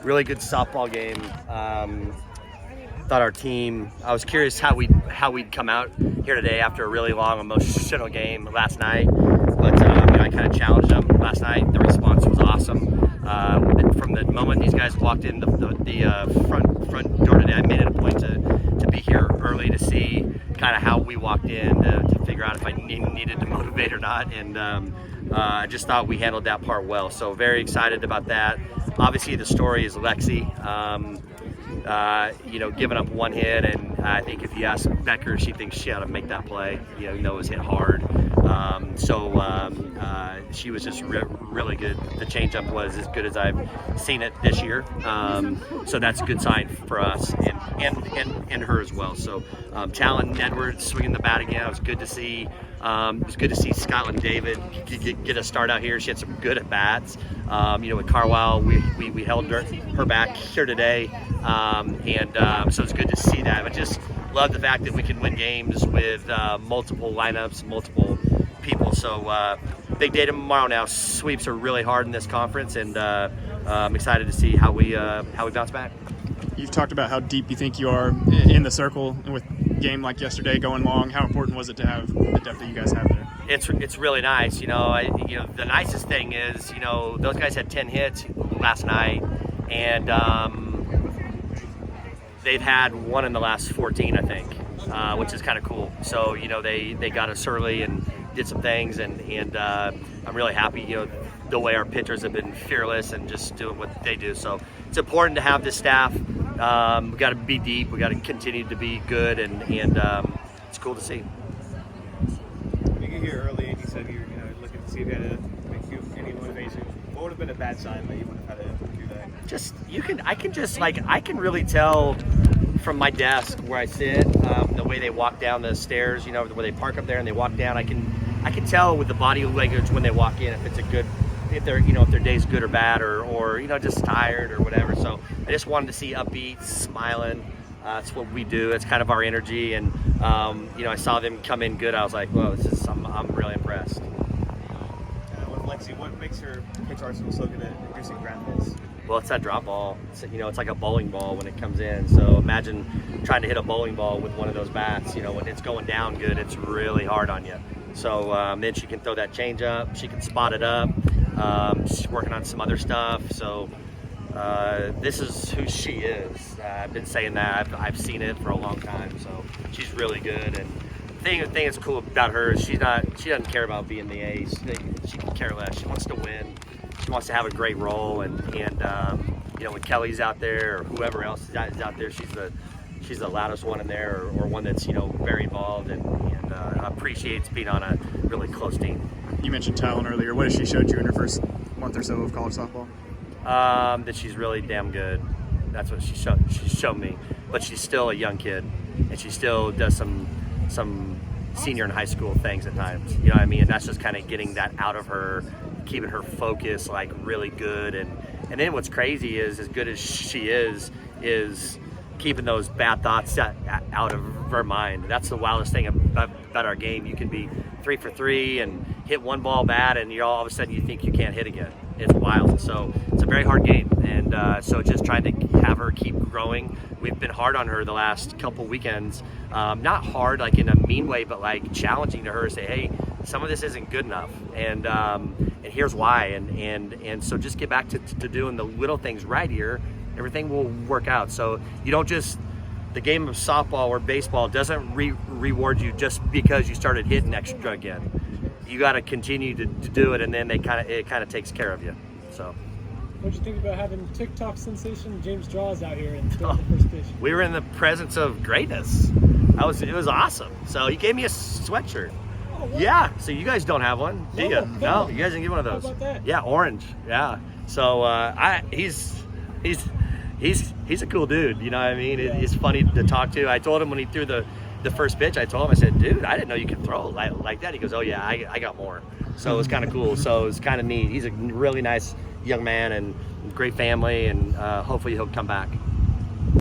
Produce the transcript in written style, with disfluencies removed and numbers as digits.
Really good softball game. Thought our team. I was curious how we'd come out here today after a really long emotional game last night. But I kind of challenged them last night. The response was awesome. From the moment these guys walked in the front door today, I made it a point to be here early to see kind of how we walked in to figure out if I needed to motivate or not. And I just thought we handled that part well. So very excited about that. Obviously, the story is Lexi. Giving up one hit, and I think if you ask Becker, she thinks she ought to make that play. It was hit hard. She was just really good. The changeup was as good as I've seen it this year. So that's a good sign for us and her as well. So Talon Edwards swinging the bat again. It was good to see. It was good to see Scotland David get a start out here. She had some good at bats. With Carlisle, we held her back here today, so it's good to see that. I just love the fact that we can win games with multiple lineups, multiple people. So big day tomorrow now. Sweeps are really hard in this conference, and I'm excited to see how we bounce back. You've talked about how deep you think you are in the circle with a game like yesterday going long. How important was it to have the depth that you guys have there? It's really nice. The nicest thing is, those guys had 10 hits last night, and they've had one in the last 14, I think, which is kind of cool. So, they got us early and did some things, and I'm really happy, the way our pitchers have been fearless and just doing what they do. So it's important to have this staff. We got to be deep. We got to continue to be good, and it's cool to see. You get here early, and you said you were looking to see if you had to make you any motivation. What would have been a bad sign that you would have had to do that? I can really tell from my desk where I sit, the way they walk down the stairs, where they park up there and they walk down. I can tell with the body language when they walk in if their day's good or bad, or just tired or whatever. So I just wanted to see upbeat, smiling. That's what we do. It's kind of our energy, and I saw them come in good. I was like, whoa, I'm really impressed. With Lexi, what makes her pitch arsenal so good at producing ground balls? Well, it's that drop ball. It's like a bowling ball when it comes in. So imagine trying to hit a bowling ball with one of those bats. When it's going down good, it's really hard on you. So then she can throw that change up. She can spot it up. She's working on some other stuff. So this is who she is. I've been saying that. I've seen it for a long time. So she's really good. And the thing that's cool about her is she doesn't care about being the ace. She can care less. She wants to win. She wants to have a great role, and when Kelly's out there or whoever else is out there, she's the loudest one in there, or one that's very involved and appreciates being on a really close team. You mentioned Talon earlier. What has she showed you in her first month or so of college softball? That she's really damn good. That's what she showed me. But she's still a young kid, and she still does some senior and high school things at times. You know what I mean? And that's just kind of getting that out of her, keeping her focus really good. And then what's crazy is, as good as she is keeping those bad thoughts out of her mind. That's the wildest thing about our game. You can be 3 for 3 and hit one ball bad, and all of a sudden you think you can't hit again. It's wild. So it's a very hard game, and so just trying to have her keep growing. We've been hard on her the last couple weekends. Not hard like in a mean way, but like challenging to her, say, hey, some of this isn't good enough, and here's why, and so just get back to doing the little things right here. Everything will work out. So you don't just, the game of softball or baseball doesn't reward you just because you started hitting extra again. You got to continue to do it, and then it kind of takes care of you. So. What'd you think about having TikTok sensation James Draws out here and throwing the first pitch? We were in the presence of greatness. It was awesome. So he gave me a sweatshirt. Oh, wow. Yeah. So you guys don't have one, do you? No, you guys didn't get one of those. How about that? Yeah, orange. Yeah. So he's a cool dude. You know what I mean? Yeah. He's funny to talk to. I told him when he threw the first pitch, I said, dude, I didn't know you could throw like that. He goes, oh yeah, I got more. So it was kind of cool. So it was kind of neat. He's a really nice young man and great family, and hopefully he'll come back.